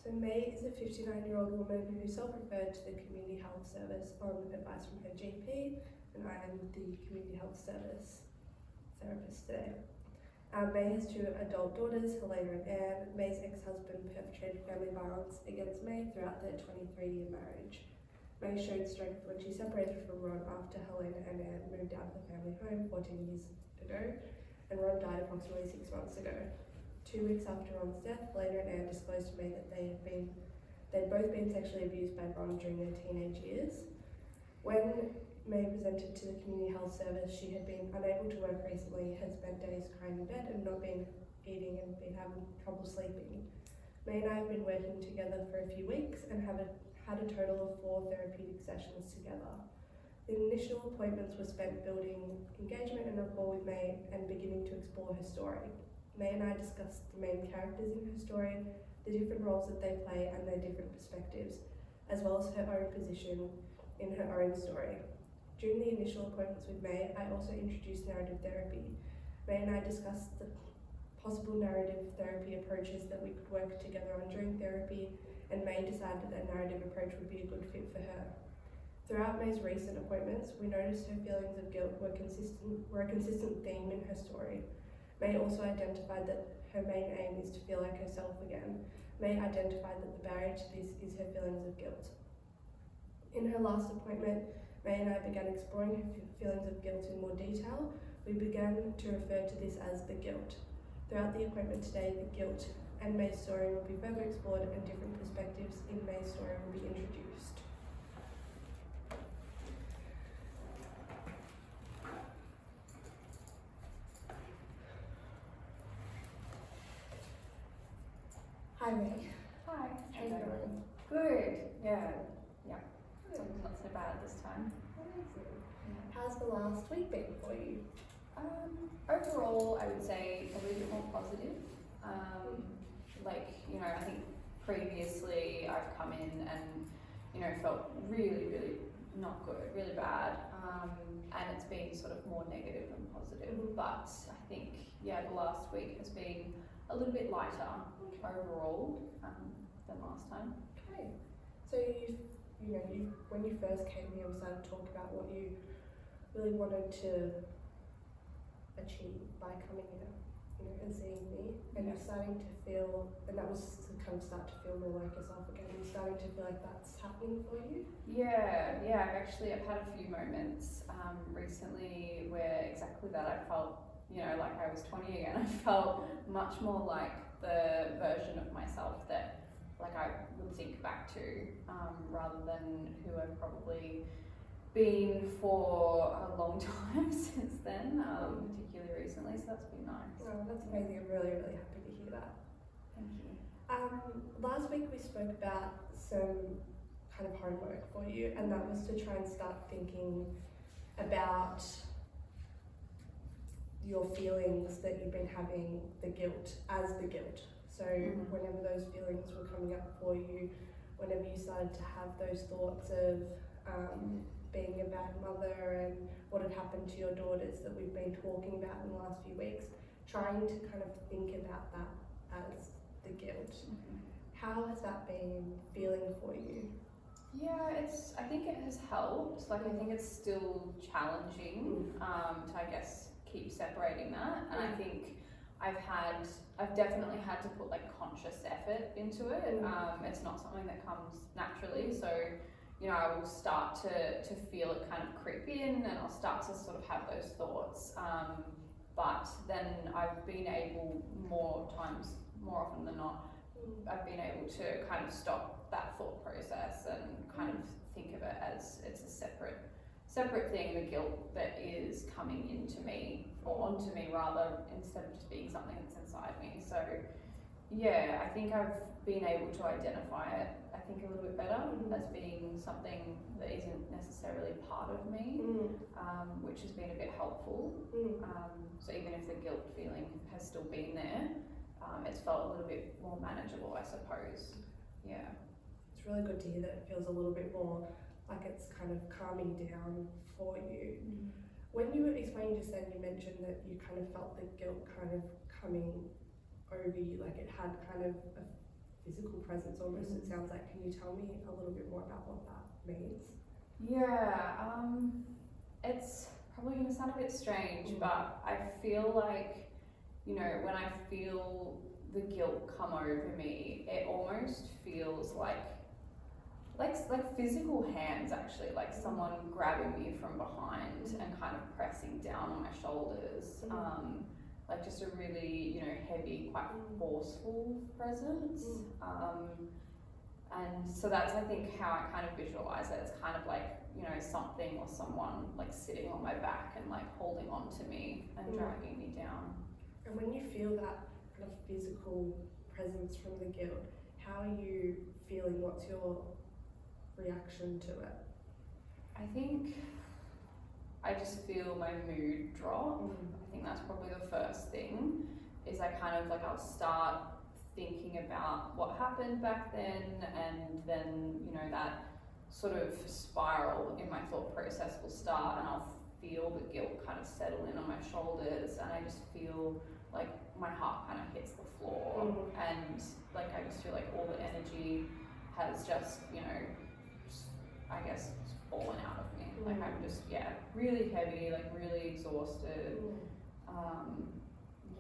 So May is a 59-year-old woman who self-referred to the Community Health Service on advice from her GP, and I am the Community Health Service therapist today. May has two adult daughters, Helena and Anne. May's ex-husband perpetrated family violence against May throughout their 23-year marriage. May showed strength when she separated from Ron after Helena and Anne moved out of the family home 14 years ago, and Ron died approximately 6 months ago. 2 weeks after Ron's death, Helena and Anne disclosed to May that they'd both been sexually abused by Ron during their teenage years. When May presented to the Community Health Service, she had been unable to work recently, had spent days crying in bed and not been eating and been having trouble sleeping. May and I have been working together for a few weeks and have had a total of 4 therapeutic sessions together. The initial appointments were spent building engagement and rapport with May and beginning to explore her story. May and I discussed the main characters in her story, the different roles that they play and their different perspectives, as well as her own position in her own story. During the initial appointments with May, I also introduced narrative therapy. May and I discussed the possible narrative therapy approaches that we could work together on during therapy, and May decided that a narrative approach would be a good fit for her. Throughout May's recent appointments, we noticed her feelings of guilt were a consistent theme in her story. May also identified that her main aim is to feel like herself again. May identified that the barrier to this is her feelings of guilt. In her last appointment, May and I began exploring her feelings of guilt in more detail. We began to refer to this as the guilt. Throughout the appointment today, the guilt and May's story will be further explored and different perspectives in May's story will be introduced. Hi May. Hi. How you going? Good. Yeah. Something's not so bad this time. Amazing. Yeah. How's the last week been for you? Overall, I would say probably a bit more positive. I think previously I've come in and, felt really, really not good, really bad. And it's been sort of more negative than positive. But I think, the last week has been a little bit lighter overall than last time. Okay. So when you first came here, we started to talk about what you really wanted to achieve by coming here, and seeing me, and you're starting to feel, and that was to kind of start to feel more like yourself again. You're starting to feel like that's happening for you. I've had a few moments recently where exactly that I felt, like I was 20 again. I felt much more like the version of myself that I would think back to, rather than who I've probably been for a long time since then, particularly recently, so that's been nice. Oh, that's amazing. I'm really, really happy to hear that. Thank you. Last week we spoke about some kind of homework for you, and that was to try and start thinking about your feelings that you've been having, the guilt as the guilt. So whenever those feelings were coming up for you, whenever you started to have those thoughts of being a bad mother and what had happened to your daughters that we've been talking about in the last few weeks, trying to kind of think about that as the guilt. How has that been feeling for you? I think it has helped. I think it's still challenging to, I guess, keep separating that. And I think I've definitely had to put conscious effort into it. It's not something that comes naturally. So, I will start to feel it kind of creep in, and I'll start to sort of have those thoughts. But then I've been able more often than not, I've been able to kind of stop that thought process and kind of think of it as it's a separate thing, the guilt that is coming into me, or onto me rather, instead of just being something that's inside me. So I think I've been able to identify it, I think, a little bit better as being something that isn't necessarily part of me, which has been a bit helpful. So even if the guilt feeling has still been there, it's felt a little bit more manageable, I suppose. It's really good to hear that it feels a little bit more like it's kind of calming down for you. When you were explaining just then, you mentioned that you kind of felt the guilt kind of coming over you, like it had kind of a physical presence almost, it sounds like. Can you tell me a little bit more about what that means? Yeah, it's probably going to sound a bit strange, but I feel like, you know, when I feel the guilt come over me, it almost feels like physical hands actually, like someone grabbing me from behind and kind of pressing down on my shoulders. Like just a really, you know, heavy, quite forceful presence. And so that's, I think, how I kind of visualize it. It's kind of like, you know, something or someone like sitting on my back and like holding on to me and dragging me down. And when you feel that kind of physical presence from the guilt, how are you feeling? What's your reaction to it? I think I just feel my mood drop. I think that's probably the first thing, is I kind of like, I'll start thinking about what happened back then, and then, you know, that sort of spiral in my thought process will start, and I'll feel the guilt kind of settle in on my shoulders, and I just feel like my heart kind of hits the floor, and like I just feel like all the energy has just, you know, I guess fallen out of me. Like I'm just, really heavy, like really exhausted.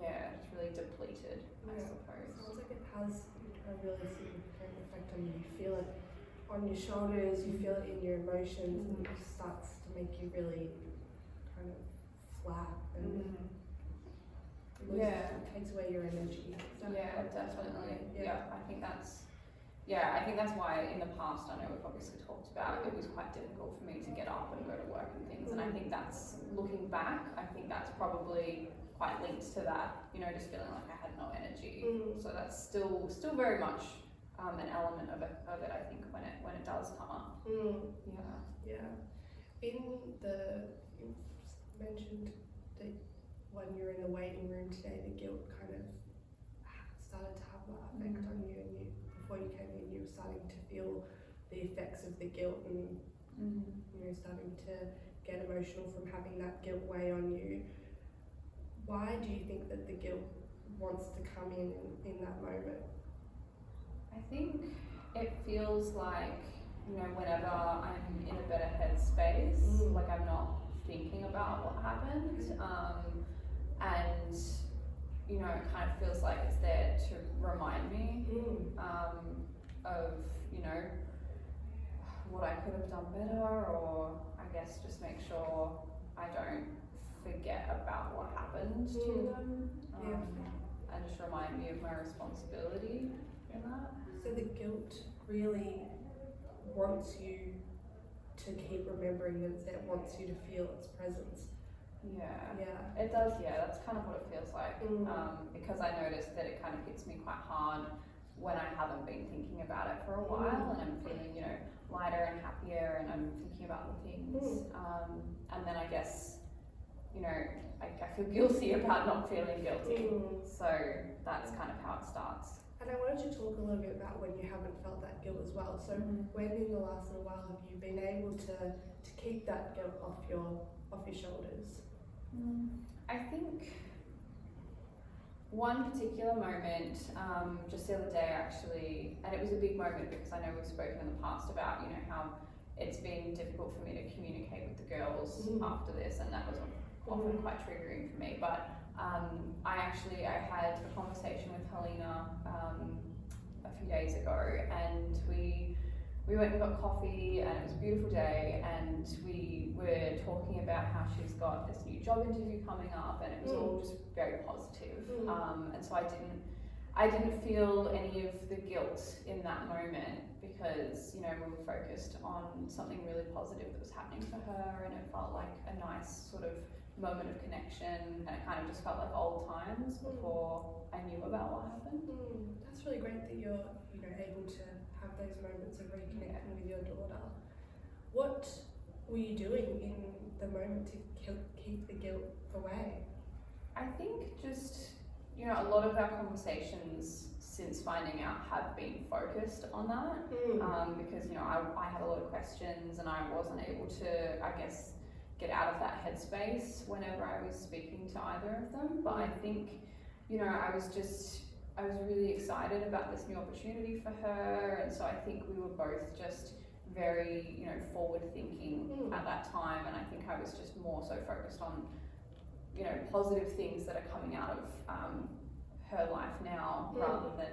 Just really depleted, I suppose. Sounds like it has a really significant effect on you. You feel it on your shoulders, you feel it in your emotions, and it starts to make you really kind of flat and it takes away your energy. Definitely. I think that's why in the past, I know we've obviously talked about, it was quite difficult for me to get up and go to work and things, and I think that's, looking back, I think that's probably quite linked to that, you know, just feeling like I had no energy. So that's still very much an element of it, I think, when it does come up. In the, you mentioned that when you were in the waiting room today, the guilt kind of started to have that effect on you, and before you came in, you were starting to feel the effects of the guilt, and you know, starting to get emotional from having that guilt weigh on you. Why do you think that the guilt wants to come in that moment? I think it feels like, you know, whenever I'm in a better headspace, like I'm not thinking about what happened, and you know, it kind of feels like it's there to remind me of, you know, what I could have done better, or I guess just make sure I don't forget about what happened to them, and just remind me of my responsibility in that. So the guilt really wants you to keep remembering that it's there, it wants you to feel its presence. It does. That's kind of what it feels like, because I noticed that it kind of hits me quite hard when I haven't been thinking about it for a while, and I'm feeling, you know, lighter and happier, and I'm thinking about the things, and then I guess, you know, I feel guilty about not feeling guilty. So that's kind of how it starts. And I wanted to talk a little bit about when you haven't felt that guilt as well. So when in the last little while have you been able to keep that guilt off your shoulders? I think one particular moment, just the other day actually, and it was a big moment because I know we've spoken in the past about, you know, how it's been difficult for me to communicate with the girls after this, and that was often quite triggering for me. But I had a conversation with Helena a few days ago, and we went and got coffee, and it was a beautiful day, and we were talking about how she's got this new job interview coming up, and it was all just very positive. And so I didn't feel any of the guilt in that moment, because, you know, we were focused on something really positive that was happening for her, and it felt like a nice sort of moment of connection, and it kind of just felt like old times before I knew about what happened. That's really great that you're, you know, able to have those moments of reconnecting with your daughter. What were you doing in the moment to keep the guilt away? I think just, you know, a lot of our conversations since finding out have been focused on that, because, you know, I had a lot of questions, and I wasn't able to, I guess, get out of that headspace whenever I was speaking to either of them. But I think, you know, I was just I was really excited about this new opportunity for her, and so I think we were both just very, you know, forward thinking at that time, and I think I was just more so focused on, you know, positive things that are coming out of her life now, rather than,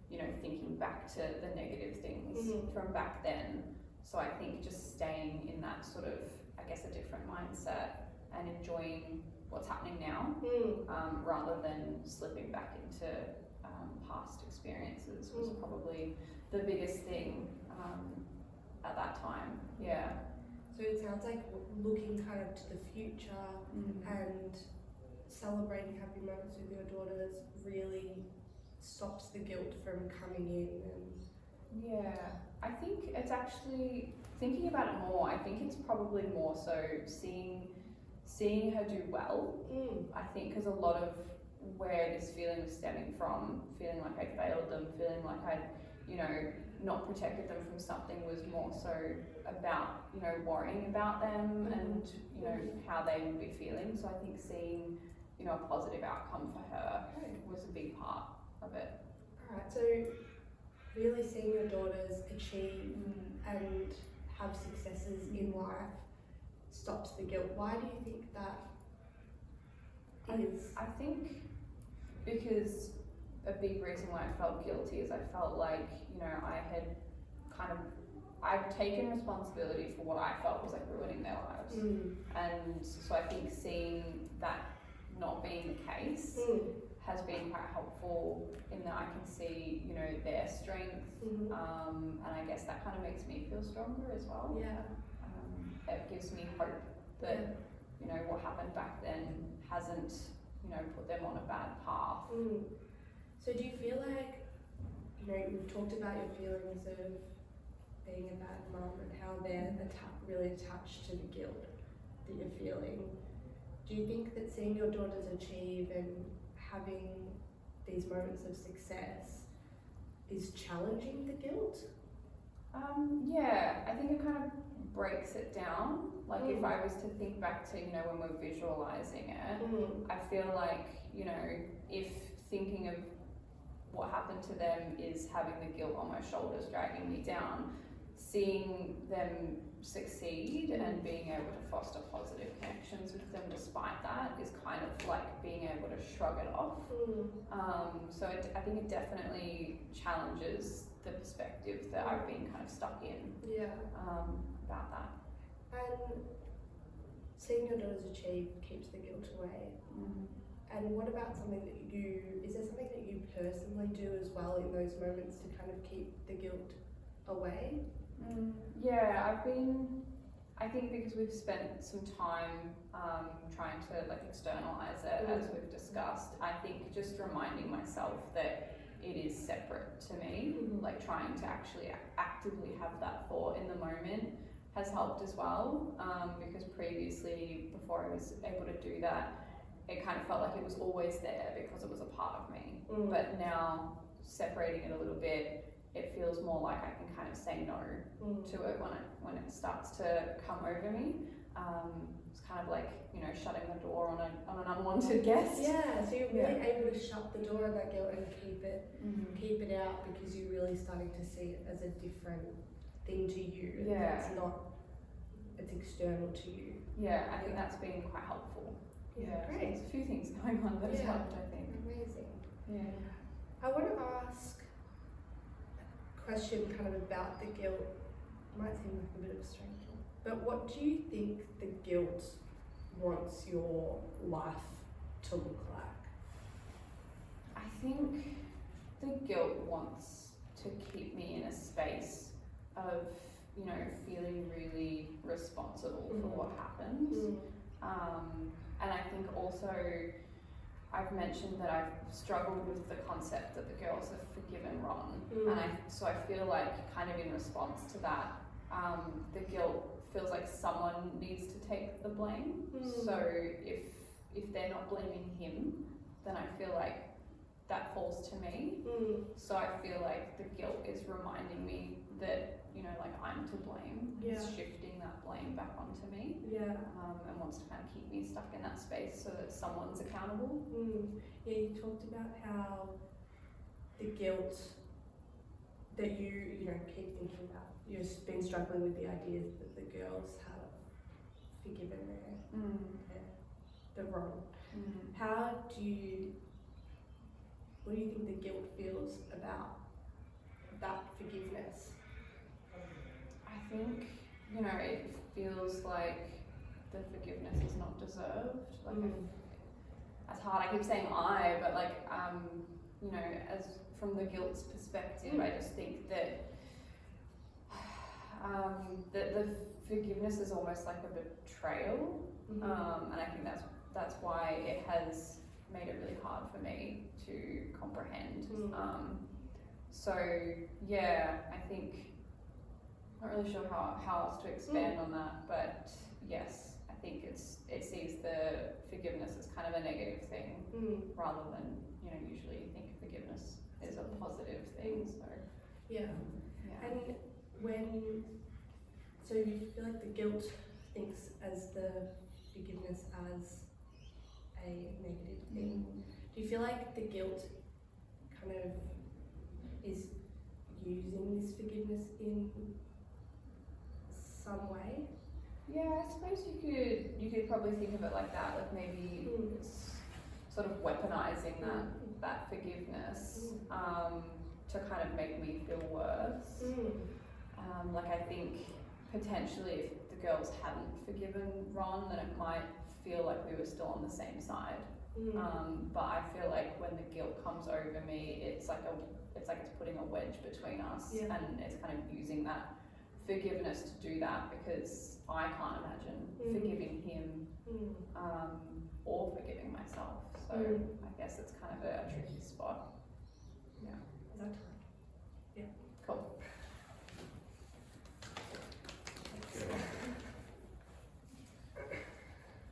you know, thinking back to the negative things from back then. So I think just staying in that sort of, I guess, a different mindset and enjoying what's happening now, rather than slipping back into past experiences was probably the biggest thing at that time. Yeah. So it sounds like looking kind of to the future and celebrating happy moments with your daughters really stops the guilt from coming in. And yeah, I think it's actually, thinking about it more, I think it's probably more so seeing her do well. I think because a lot of where this feeling was stemming from, feeling like I failed them, feeling like I'd, you know, not protected them from something, was more so about, you know, worrying about them and, you know, how they would be feeling. So I think seeing, you know, a positive outcome for her was a big part of it. Alright, so really seeing your daughters achieve and have successes in life stops the guilt. Why do you think that is? I think because a big reason why I felt guilty is I felt like, you know, I'd taken responsibility for what I felt was like ruining their lives. And so I think seeing that not being the case has been quite helpful in that I can see, you know, their strength, and I guess that kind of makes me feel stronger as well. Yeah. It gives me hope that, you know, what happened back then hasn't, you know, put them on a bad path. So do you feel like, you know, you've talked about your feelings of being a bad mum and how they're really attached to the guilt that you're feeling. Do you think that seeing your daughters achieve and having these moments of success is challenging the guilt? Yeah, I think it kind of breaks it down. Like if I was to think back to, you know, when we're visualizing it, I feel like, you know, if thinking of what happened to them is having the guilt on my shoulders dragging me down, seeing them succeed and being able to foster positive connections with them despite that is kind of like being able to shrug it off. So I think it definitely challenges the perspective that I've been kind of stuck in about that. And seeing your daughters achieve keeps the guilt away. And what about something that is there something that you personally do as well in those moments to kind of keep the guilt away? Yeah, I think because we've spent some time trying to like externalize it, as we've discussed, I think just reminding myself that it is separate to me, like trying to actually actively have that thought in the moment has helped as well, because previously, before I was able to do that, it kind of felt like it was always there because it was a part of me. But now, separating it a little bit, it feels more like I can kind of say no to it when it starts to come over me. It's kind of like, you know, shutting the door on an unwanted guest. Yeah, so you're really able to shut the door on that guilt and keep it out because you're really starting to see it as a different thing to you. It's external to you. Yeah, I think that's been quite helpful. Yeah, great. So there's a few things going on that's helped, I think. Amazing. Yeah. I want to ask a question kind of about the guilt. Might seem like a bit of a strange one, but what do you think the guilt wants your life to look like? I think the guilt wants to keep me in a space of, you know, feeling really responsible for what happened. And I think also I've mentioned that I've struggled with the concept that the girls have forgiven Ron, and so I feel like kind of in response to that, the guilt feels like someone needs to take the blame. So if they're not blaming him, then I feel like that falls to me. So I feel like the guilt is reminding me that, you know, like I'm to blame. It's shifting that blame back onto me. And wants to kind of keep me stuck in that space so that someone's accountable. Yeah, you talked about how the guilt that you know, keep thinking about? You've been struggling with the idea that the girls have forgiven the wrong. What do you think the guilt feels about that forgiveness? I think, you know, it feels like the forgiveness is not deserved. Like, that's hard. I keep saying but like, you know, as from the guilt's perspective, I just think that that the forgiveness is almost like a betrayal, and I think that's why it has made it really hard for me to comprehend. So yeah, I think I'm not really sure how else to expand on that, but yes, I think it sees the forgiveness as kind of a negative thing rather than, you know, usually you think forgiveness is a positive thing. So yeah. And so you feel like the guilt thinks as the forgiveness as a negative thing. Do you feel like the guilt kind of is using this forgiveness in some way? Yeah, I suppose you could probably think of it like that, like maybe it's sort of weaponizing that forgiveness to kind of make me feel worse. Like I think potentially if the girls hadn't forgiven Ron, then it might feel like we were still on the same side. But I feel like when the guilt comes over me, it's like it's putting a wedge between us, and it's kind of using that forgiveness to do that, because I can't imagine forgiving him or forgiving myself. So I guess it's kind of a tricky spot. Yeah, is that right? Yeah. Cool.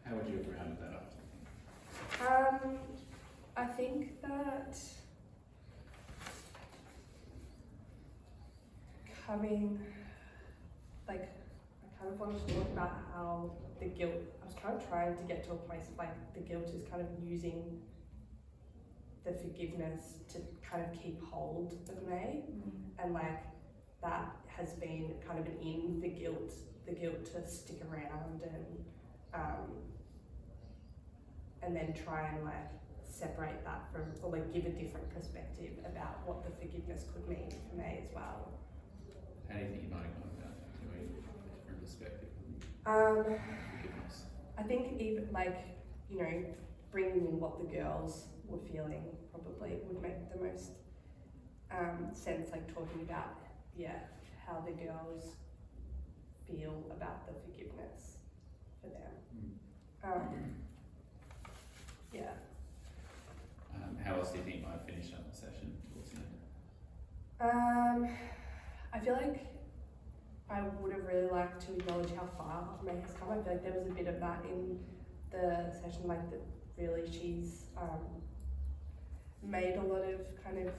How would you have rounded that up? I think that I kind of wanted to talk about how the guilt, I was kind of trying to get to a place of like the guilt is kind of using the forgiveness to kind of keep hold of May, and like that has been kind of an in the guilt to stick around and then try and like separate that from, or like give a different perspective about what the forgiveness could mean for May as well. How do you think you might have gone about doing a different perspective? Forgiveness. I think even like, you know, bringing in what the girls were feeling probably would make the most sense, like talking about, how the girls feel about the forgiveness for them. How else do you think you might finish up the session towards the end? I feel like I would have really liked to acknowledge how far May has come. I feel like there was a bit of that in the session, like that really she's made a lot of kind of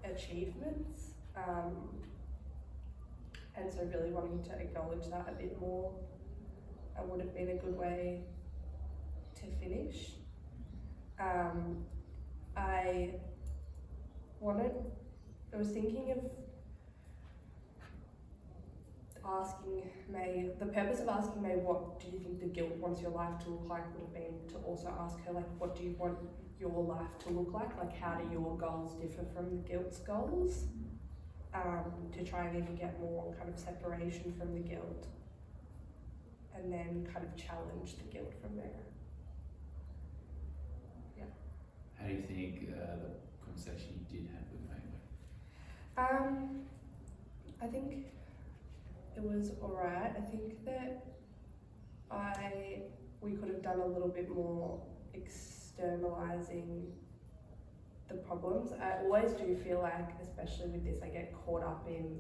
achievements, and so really wanting to acknowledge that a bit more would have been a good way to finish. I was thinking of asking May, the purpose of asking May what do you think the guilt wants your life to look like would have been to also ask her like what do you want your life to look like how do your goals differ from the guilt's goals, to try and even get more kind of separation from the guilt and then kind of challenge the guilt from there. How do you think the conversation you did have with May went? I think it was alright. I think that we could have done a little bit more externalizing the problems. I always do feel like, especially with this, I get caught up in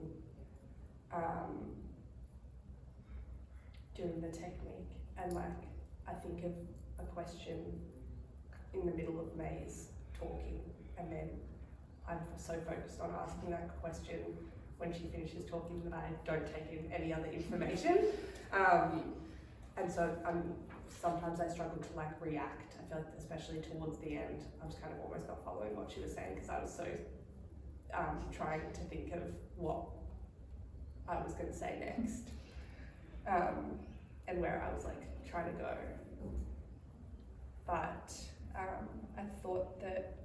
doing the technique, and like I think of a question in the middle of May's talking, and then I'm so focused on asking that question when she finishes talking that I don't take in any other information. And so sometimes I struggle to like react. I feel like especially towards the end, I was kind of almost not following what she was saying because I was so trying to think of what I was going to say next, and where I was like trying to go. But I thought that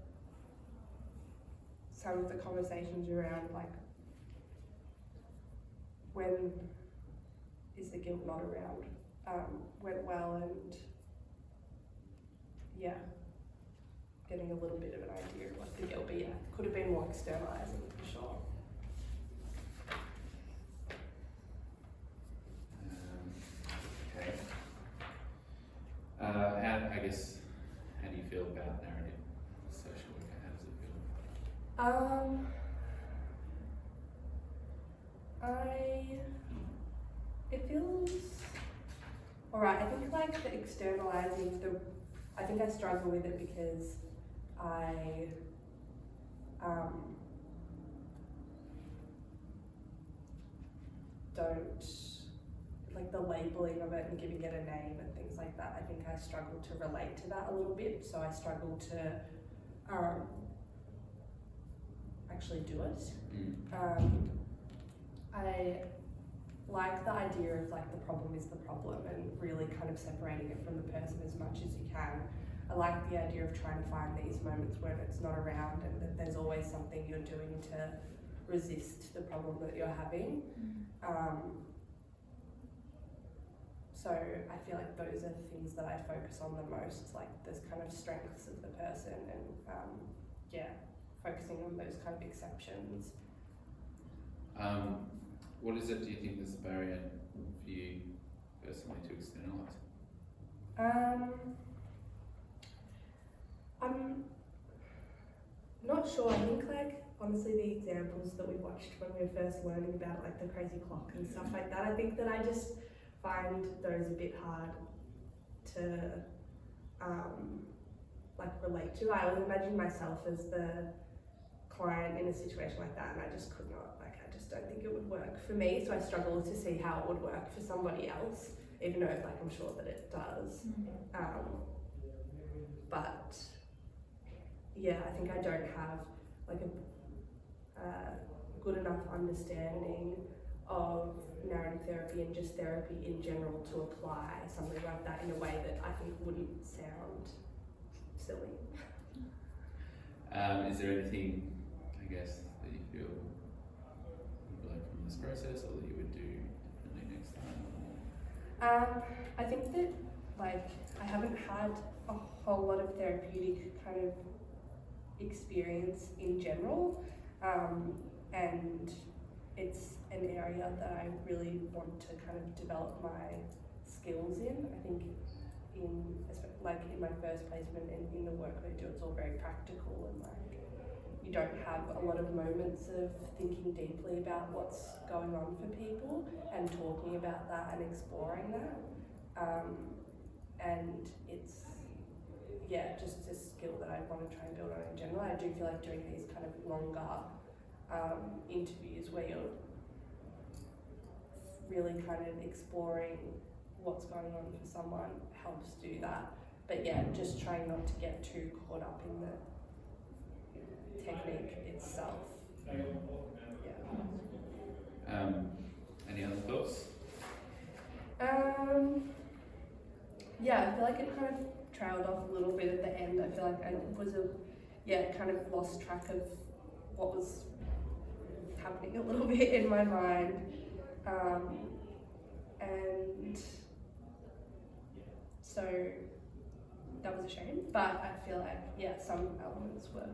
some of the conversations around like when is the guilt not around went well, and yeah, getting a little bit of an idea of what the guilt, but yeah, could have been more externalising for sure. Okay. How do you feel about narrative social work? How does it feel? It feels alright. I think like the externalizing, I think I struggle with it because I don't like the labeling of it and giving it a name and things like that. I think I struggle to relate to that a little bit, so I struggle to actually do it. I like the idea of like the problem is the problem and really kind of separating it from the person as much as you can. I like the idea of trying to find these moments when it's not around and that there's always something you're doing to resist the problem that you're having. So I feel like those are the things that I focus on the most, like those kind of strengths of the person and focusing on those kind of exceptions. What is it, do you think, is the barrier for you personally to externalise? I'm not sure. I think like honestly the examples that we watched when we were first learning about it, like the crazy clock and stuff like that, I think that I just find those a bit hard to like relate to. I always imagine myself as the client in a situation like that, and I just could not, like I just don't think it would work for me, so I struggle to see how it would work for somebody else, even though like I'm sure that it does. But yeah, I think I don't have like a good enough understanding of narrative therapy and just therapy in general to apply something like that in a way that I think wouldn't sound silly. Is there anything, I guess, that you feel you've learned from this process or that you would do differently next time? I think that like I haven't had a whole lot of therapeutic kind of experience in general, and it's an area that I really want to kind of develop my skills in. I think in my first placement and in the work I do, it's all very practical and like you don't have a lot of moments of thinking deeply about what's going on for people and talking about that and exploring that. And it's just a skill that I want to try and build on in general. I do feel like doing these kind of longer interviews where you're really kind of exploring what's going on for someone helps do that. But yeah, just trying not to get too caught up in the technique itself. Any other thoughts? Yeah, I feel like it kind of trailed off a little bit at the end. I feel like I was kind of lost track of what was happening a little bit in my mind. And so that was a shame, but I feel like some elements were